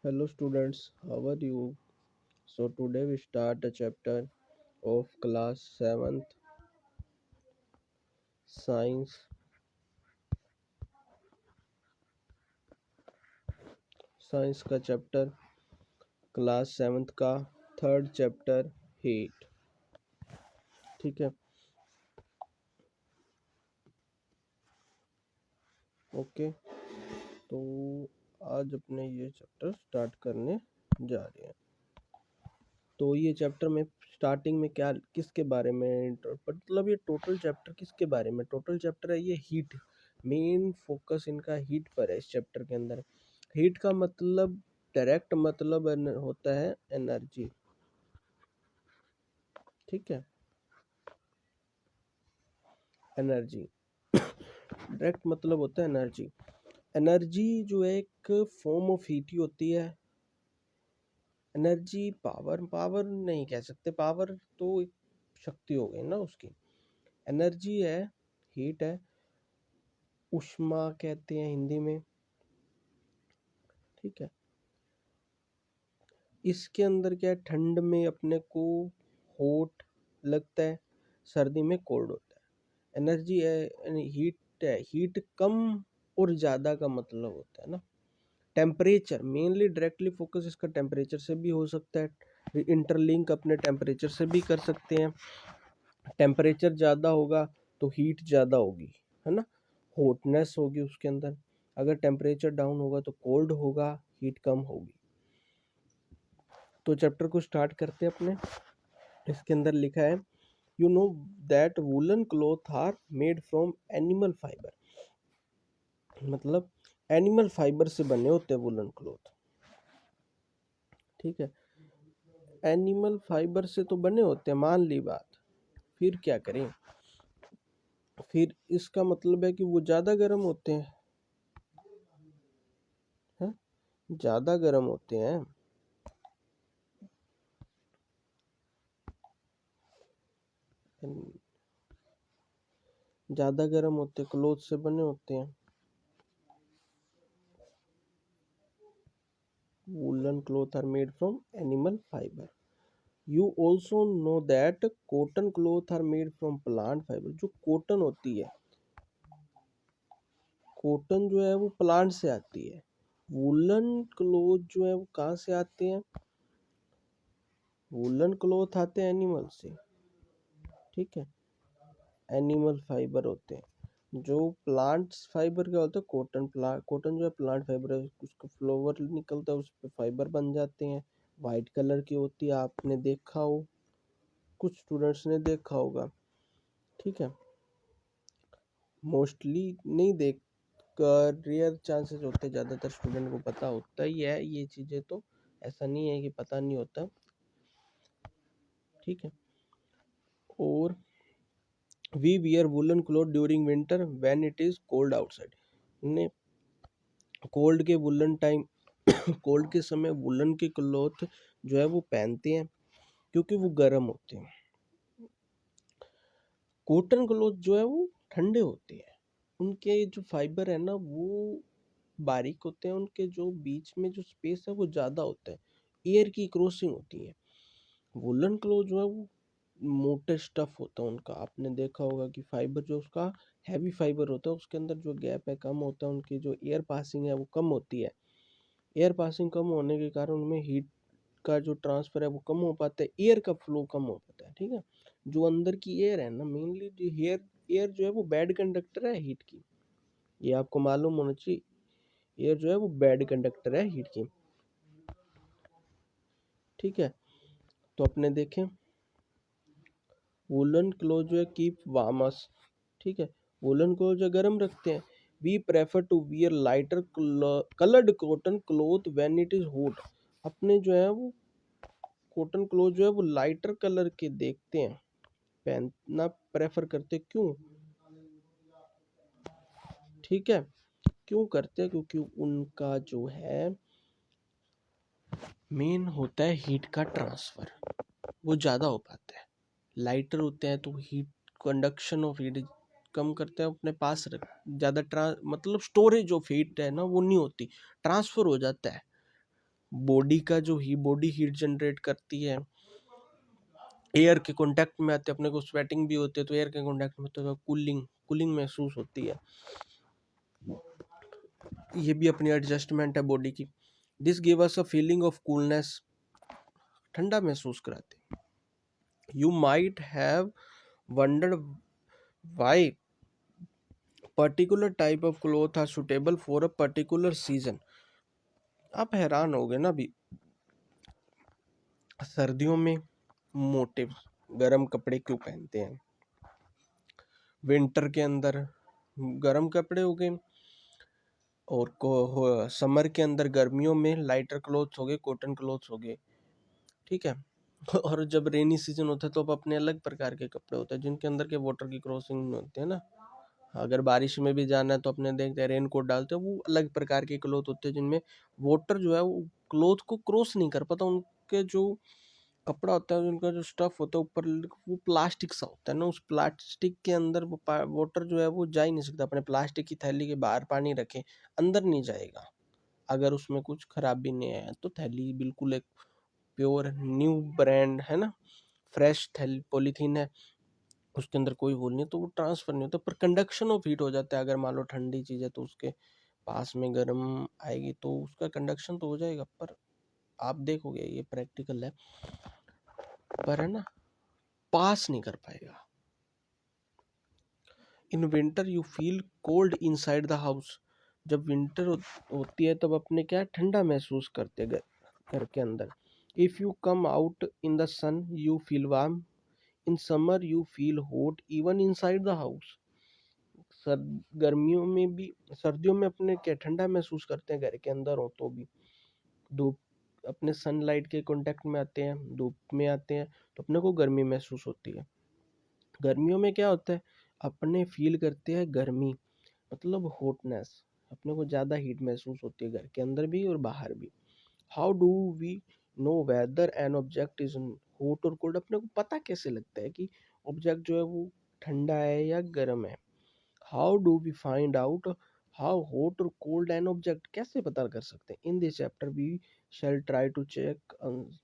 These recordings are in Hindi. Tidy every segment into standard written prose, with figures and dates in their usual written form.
Hello students, how are you? So today we start a chapter of class 7th science science का चैप्टर क्लास 7th का थर्ड चैप्टर हीट। ठीक है, ओके। तो आज अपने ये चैप्टर स्टार्ट करने जा रहे हैं। तो ये चैप्टर में स्टार्टिंग में क्या किसके बारे में मतलब ये टोटल चैप्टर किसके बारे में टोटल चैप्टर है ये हीट। मेन फोकस इनका हीट पर है इस चैप्टर के अंदर। हीट का मतलब डायरेक्ट मतलब होता है एनर्जी। ठीक है, एनर्जी डायरेक्ट मतलब होता है एनर्जी। एनर्जी जो है एक फॉर्म ऑफ हीट ही होती है। एनर्जी पावर पावर नहीं कह सकते, पावर तो एक शक्ति हो गई ना उसकी। एनर्जी है, हीट है, ऊष्मा कहते हैं हिंदी में। ठीक है, इसके अंदर क्या है, ठंड में अपने को हॉट लगता है, सर्दी में कोल्ड होता है। एनर्जी है यानी हीट है, हीट कम और ज़्यादा का मतलब होता है ना। टेम्परेचर मेनली डायरेक्टली फोकस इसका टेम्परेचर से भी हो सकता है, इंटरलिंक अपने टेम्परेचर से भी कर सकते हैं। टेम्परेचर ज़्यादा होगा तो हीट ज़्यादा होगी, है ना, हॉटनेस होगी उसके अंदर। अगर टेम्परेचर डाउन होगा तो कोल्ड होगा, हीट कम होगी। तो चैप्टर को स्टार्ट करते हैं अपने। इसके अंदर लिखा है you know that woollen cloth are made from animal fibre. मतलब एनिमल फाइबर से बने होते हैं वुलन क्लॉथ। ठीक है, एनिमल फाइबर से तो बने होते हैं, मान ली बात। फिर क्या करें, फिर इसका मतलब है कि वो ज़्यादा गर्म होते हैं, हैं? ज़्यादा गर्म होते हैं। ज़्यादा गर्म होते क्लॉथ से बने होते हैं। Woollen cloth are made from animal fibre. You also know that cotton cloth are made from plant fibre. जो कॉटन होती है, कॉटन जो है वो प्लांट से आती है। वुलन क्लॉथ जो है वो कहाँ से आते हैं, वुलन क्लॉथ आते हैं एनिमल से। ठीक है, एनिमल फाइबर होते हैं। जो प्लांट फाइबर क्या होता है, कॉटन। कॉटन जो है प्लांट फाइबर है, उसका फ्लावर निकलता है, उस पर फाइबर बन जाते हैं। वाइट कलर की होती है, आपने देखा हो, कुछ स्टूडेंट्स ने देखा होगा। ठीक है, मोस्टली नहीं देख कर, रेयर चांसेस होते हैं, ज़्यादातर स्टूडेंट को पता होता ही है ये चीज़ें, तो ऐसा नहीं है कि पता नहीं होता। ठीक है, और we wear woollen cloth during winter when it is cold outside. ने कोल्ड के वुलन टाइम कोल्ड के समय वुलन के क्लॉथ जो है वो पहनते हैं क्योंकि वो गर्म होते हैं। कॉटन क्लॉथ जो है वो ठंडे होते हैं, उनके जो फाइबर है ना वो बारीक होते हैं, उनके जो बीच में जो स्पेस है वो ज़्यादा होता है, एयर की क्रॉसिंग होती है। वुलन क्लॉथ जो है वो मोटे स्टफ होता है उनका, आपने देखा होगा कि फाइबर जो उसका हैवी फाइबर होता है उसके अंदर जो गैप है कम होता है, उनकी जो एयर पासिंग है वो कम होती है। एयर पासिंग कम होने के कारण उनमें हीट का जो ट्रांसफ़र है वो कम हो पाता है, एयर का फ्लो कम हो पाता है। ठीक है, जो अंदर की एयर है ना, मेनली जो एयर जो है वो बैड कंडक्टर है हीट की, ये आपको मालूम होना चाहिए। एयर जो है वो बैड कंडक्टर है हीट की। ठीक है, तो अपने देखें वुलन क्लोथ जो है कीप वार्मस। ठीक है, वुलन क्लोथ जो गर्म रखते हैं। We prefer to wear lighter coloured cotton cloth when it is hot. अपने जो है वो कॉटन क्लोथ जो है वो लाइटर कलर के देखते हैं, पहनना प्रेफर करते, क्यों? ठीक है, क्यों करते हैं, क्योंकि उनका जो है मेन होता है हीट का ट्रांसफर, वो ज़्यादा हो पाता है। लाइटर होते हैं तो हीट कंडक्शन ऑफ हीट कम करते हैं, अपने पास रख ज़्यादा मतलब स्टोरेज ऑफ हीट है ना वो नहीं होती, ट्रांसफ़र हो जाता है। बॉडी का जो बॉडी हीट जनरेट करती है, एयर के कांटेक्ट में आते हैं, अपने को स्वेटिंग भी होती है तो एयर के कांटेक्ट में तो कूलिंग कूलिंग महसूस होती है। ये भी अपनी एडजस्टमेंट है बॉडी की। This give us a feeling of coolness, ठंडा महसूस कराते हैं। You might have wondered why particular type of cloth are suitable for a particular season. आप हैरान हो गए ना अभी, सर्दियों में मोटे गर्म कपड़े क्यों पहनते हैं, विंटर के अंदर गर्म कपड़े हो गए, और समर के अंदर गर्मियों में लाइटर क्लोथ्स हो गए, कॉटन क्लोथ्स हो गए, ठीक है। और जब रेनी सीजन होता है तो अब अपने अलग प्रकार के कपड़े होते हैं जिनके अंदर के वाटर की क्रॉसिंग होती है ना। अगर बारिश में भी जाना है तो अपने देखते हैं रेन कोट डालते हैं, वो अलग प्रकार के क्लोथ होते हैं जिनमें वाटर जो है वो क्लोथ को क्रॉस नहीं कर पाता। उनके जो कपड़ा होता है, उनका जो स्टफ होता है ऊपर, वो प्लास्टिक सा होता है ना, उस प्लास्टिक के अंदर वो वाटर जो है वो जा ही नहीं सकता। अपने प्लास्टिक की थैली के बाहर पानी रखें, अंदर नहीं जाएगा। अगर उसमें कुछ खराबी नहीं है तो थैली बिल्कुल एक प्योर न्यू ब्रांड है ना, फ्रेश थैली पॉलीथीन है, उसके अंदर कोई होल नहीं, तो वो ट्रांसफर नहीं होता, पर कंडक्शन ऑफ हीट हो जाता है। अगर मान लो ठंडी चीज़ है तो उसके पास में गर्म आएगी तो उसका कंडक्शन तो हो जाएगा, पर आप देखोगे ये प्रैक्टिकल है, पर है ना पास नहीं कर पाएगा। In winter you feel cold inside the house. जब विंटर होती है तब अपने क्या ठंडा महसूस करते हैं घर के अंदर। If you come out in the sun you feel warm, in summer you feel hot even inside the house. Sir गर्मियों में भी, सर्दियों में अपने क्या ठंडा महसूस करते हैं घर के अंदर हो तो भी। धूप, अपने सनलाइट के कांटेक्ट में आते हैं, धूप में आते हैं तो अपने को गर्मी महसूस होती है। गर्मियों में क्या होता है, अपने फील करते हैं गर्मी, मतलब हॉटनेस, अपने को ज़्यादा हीट महसूस होती है घर के अंदर भी और बाहर भी। How do we know whether an object is hot और कोल्ड। अपने को पता कैसे लगता है कि ऑब्जेक्ट जो है वो ठंडा है या गर्म है। How do we find out how hot और कोल्ड एन ऑब्जेक्ट, कैसे पता कर सकते हैं। In this chapter we shall try to check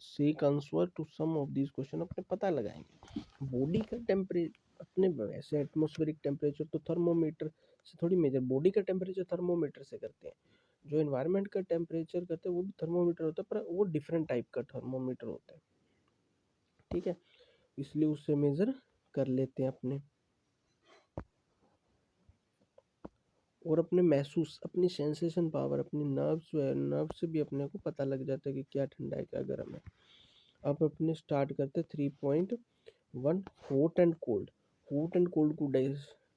seek answer to some of these question. अपने पता लगाएंगे बॉडी का टेम्परेचर, अपने वैसे एटमॉस्फेरिक टेम्परेचर तो थर्मोमीटर से थोड़ी मेजर, बॉडी का टेम्परेचर थर्मोमीटर से करते हैं, जो एनवायरनमेंट का टेम्परेचर करते हैं वो भी थर्मोमीटर होता है, पर वो डिफरेंट टाइप का थर्मोमीटर होता है, ठीक है, इसलिए उससे मेजर कर लेते हैं अपने। और अपने महसूस, अपनी सेंसेशन पावर, अपनी नर्व्स जो है, नर्व से भी अपने को पता लग जाता है कि क्या ठंडा है क्या गर्म है। अब अपने स्टार्ट करते 3.1 hot and cold. Hot and cold को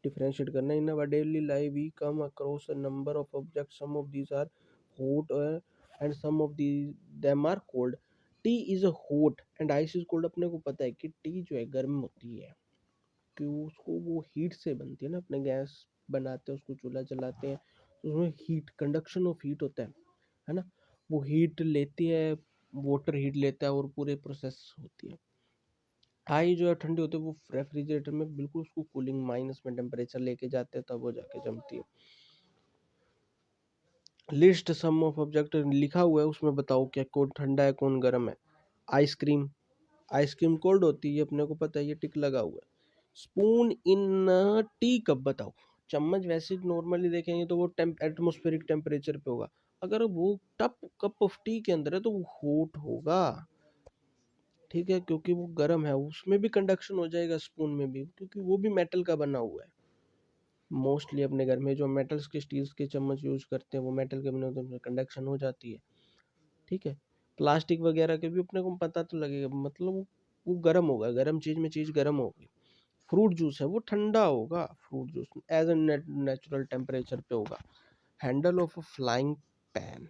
डिफरेंशिएट करना। In our daily life we come across a number of objects, some of these are hot and some of them are cold. Tea is a hot and ice is cold. अपने को पता है कि टी जो है गर्म होती है, क्यों, उसको वो हीट से बनती है ना, अपने गैस बनाते हैं उसको, चूल्हा जलाते हैं तो उसमें हीट, कंडक्शन ऑफ हीट होता है ना, वो हीट लेती है, वाटर हीट लेता है और पूरे प्रोसेस होती है। आई जो है ठंडी होती है, वो रेफ्रिजरेटर में बिल्कुल उसको कूलिंग माइनस में टेम्परेचर लेके जाते हैं तब वो जाके जमती है। लिस्ट सम ऑफ ऑब्जेक्ट लिखा हुआ है, उसमें बताओ क्या कौन ठंडा है कौन गर्म है। आइसक्रीम, आइसक्रीम कोल्ड होती है अपने को पता है, ये टिक लगा हुआ है। स्पून इन टी कप, बताओ। चम्मच वैसे नॉर्मली देखेंगे तो वो एटमॉस्फेरिक टेम्परेचर पे होगा, अगर वो टप कप ऑफ टी के अंदर है तो वो हॉट होगा, ठीक है, क्योंकि वो गर्म है, उसमें भी कंडक्शन हो जाएगा स्पून में भी, क्योंकि वो भी मेटल का बना हुआ है। मोस्टली अपने घर में जो मेटल्स के स्टील्स के चम्मच यूज करते हैं वो मेटल के बने होते हैं, कंडक्शन हो जाती है, ठीक है। प्लास्टिक वगैरह के भी अपने को पता तो लगेगा, मतलब वो गर्म होगा, गर्म चीज में चीज गर्म होगी। फ्रूट जूस है वो ठंडा होगा, fruit juice as a natural temperature पे होगा। Handle of a flying pan,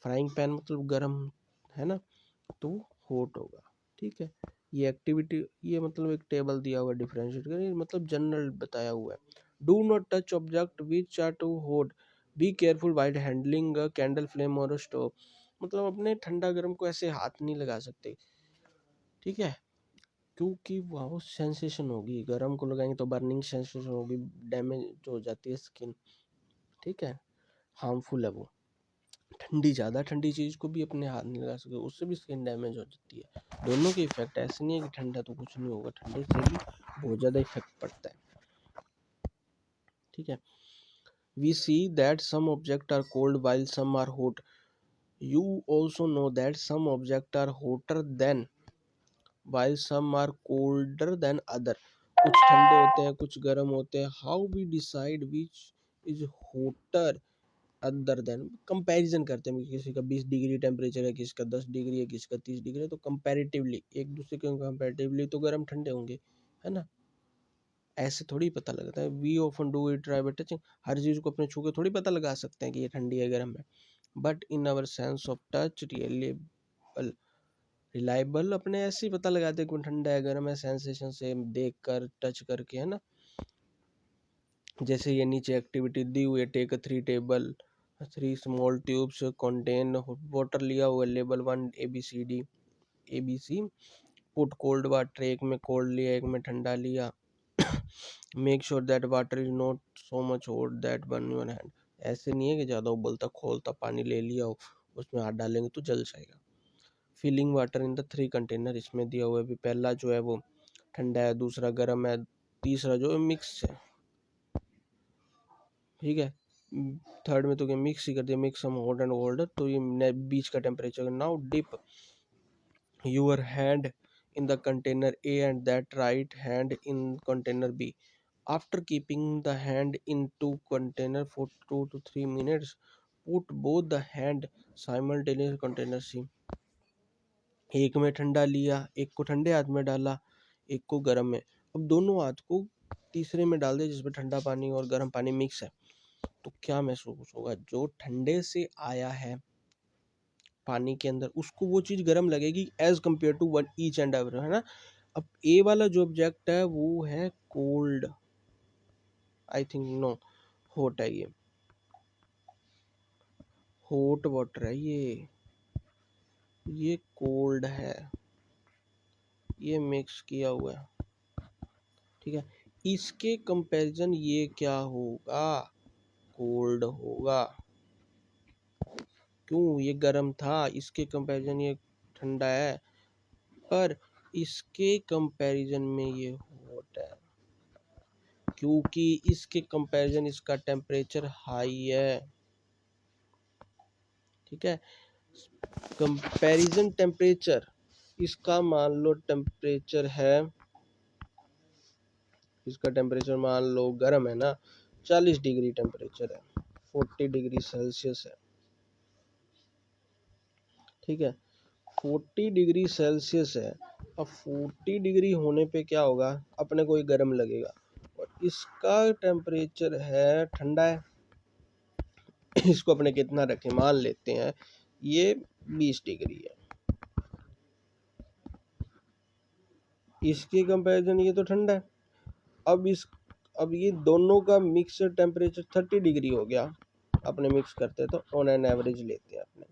frying pan मतलब गर्म है ना, तो हॉट होगा, ठीक है। ये एक्टिविटी, ये मतलब एक टेबल दिया हुआ डिफरेंशिएट कर, मतलब जनरल बताया हुआ है। Do not touch object which are too hot, be careful while handling a candle flame और स्टोव। मतलब अपने ठंडा गर्म को ऐसे हाथ नहीं लगा सकते, ठीक है, क्योंकि वो सेंसेशन होगी, गर्म को लगाएंगे तो बर्निंग सेंसेशन होगी, डैमेज हो जाती है स्किन, ठीक है, हार्मफुल है वो। ठंडी, ज़्यादा ठंडी चीज़ को भी अपने हाथ नहीं लगा सकते, उससे भी स्किन डैमेज हो जाती है। दोनों के इफेक्ट, ऐसे नहीं है कि ठंडा तो कुछ नहीं होगा, ठंडे से भी बहुत ज़्यादा इफेक्ट पड़ता है, ठीक है। We see that some objects are cold while some are hot. You also know that some objects are hotter than while some are colder than other. कुछ ठंडे होते हैं, कुछ गर्म होते हैं. How we decide which is hotter other than? Comparison करते हैं, किसी का 20 डिग्री टेम्परेचर है, किसी का 10 डिग्री है, किसी का 30 डिग्री है, तो कंपैरेटिवली एक दूसरे के कंपैरेटिवली तो गर्म ठंडे होंगे, है ना। ऐसे थोड़ी पता लगता है। We often do it try by touching, हर चीज़ को अपने छू के थोड़ी पता लगा सकते हैं कि ये ठंडी है गर्म है। But in our sense of touch reliable, reliable, अपने ऐसे ही पता लगाते हैं कि ठंडा है गर्म है, सेंसेशन से देख कर, टच करके, है ना। जैसे ये नीचे एक्टिविटी दी हुई है, take 3 table 3 small tubes contain water, लिया हुआ label 1 ABCD ABC, put cold water, एक में कोल्ड लिया एक में ठंडा लिया, make sure that water is not so much hot that burn your hand. ऐसे नहीं है कि ज़्यादा उबलता खोलता पानी ले लिया हो, उसमें हाथ डालेंगे तो जल जाएगा। Filling water in the 3 container, इसमें दिया हुआ है, अभी पहला जो है वो ठंडा है, दूसरा गर्म है, तीसरा जो है मिक्स है, ठीक है। थर्ड में तो क्या मिक्स ही कर दिया, mix some hot and cold, तो ये बीच का temperature. Now dip your hand in the container A and that right hand in container B. After keeping the hand in two container for 2 to 3 minutes, put both the hand simultaneously in container C. एक में ठंडा लिया, एक को ठंडे हाथ में डाला, एक को गर्म में। अब दोनों हाथ को तीसरे में डाल दे जिसमें ठंडा पानी और गर्म पानी मिक्स है, तो क्या महसूस होगा? जो ठंडे से आया है पानी के अंदर, उसको वो चीज़ गर्म लगेगी as compare to one each and every, है ना। अब ए वाला जो ऑब्जेक्ट है वो है cold, I think no, hot है, ये हॉट वाटर है, ये कोल्ड है, ये मिक्स किया हुआ है, ठीक है। इसके कंपैरिजन ये क्या होगा? कोल्ड होगा। क्यों? ये गर्म था, इसके कंपैरिजन ये ठंडा है, पर इसके कंपैरिजन में ये हॉट है, क्योंकि इसके कंपैरिजन इसका टेम्परेचर हाई है, ठीक है। कंपैरिजन टेम्परेचर, इसका मान लो टेम्परेचर है, इसका टेम्परेचर मान लो गर्म है ना, 40 डिग्री टेम्परेचर है, 40 डिग्री सेल्सियस है, ठीक है। 40 डिग्री सेल्सियस है। अब 40 डिग्री होने पे क्या होगा? अपने को ये गर्म लगेगा, और इसका टेम्परेचर है ठंडा है। इसको अपने कितना रखें? मान लेते हैं ये 20 डिग्री है, इसके कंपैरिजन ये तो ठंडा है। अब ये दोनों का मिक्सर टेम्परेचर 30 डिग्री हो गया, अपने मिक्स करते हैं तो ऑन एन एवरेज लेते हैं अपने,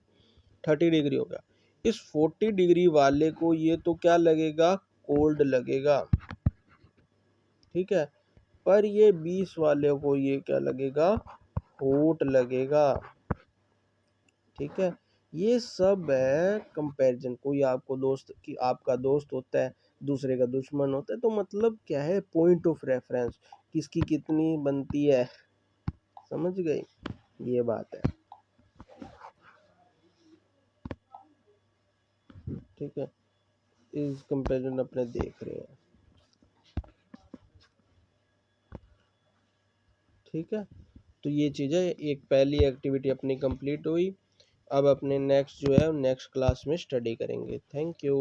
30 डिग्री हो गया। इस 40 डिग्री वाले को ये तो क्या लगेगा? कोल्ड लगेगा, ठीक है। पर ये 20 वाले को ये क्या लगेगा? हॉट लगेगा, ठीक है। ये सब है कंपैरिजन। कोई आपको दोस्त कि आपका दोस्त होता है, दूसरे का दुश्मन होता है, तो मतलब क्या है? पॉइंट ऑफ रेफरेंस, किसकी कितनी बनती है, समझ गए? ये बात है, ठीक है। इस कंपैरिजन अपने देख रहे हैं, ठीक है। तो ये चीज़ है, एक पहली एक्टिविटी अपनी कंप्लीट हुई। अब अपने नेक्स्ट जो है नेक्स्ट क्लास में स्टडी करेंगे। Thank you.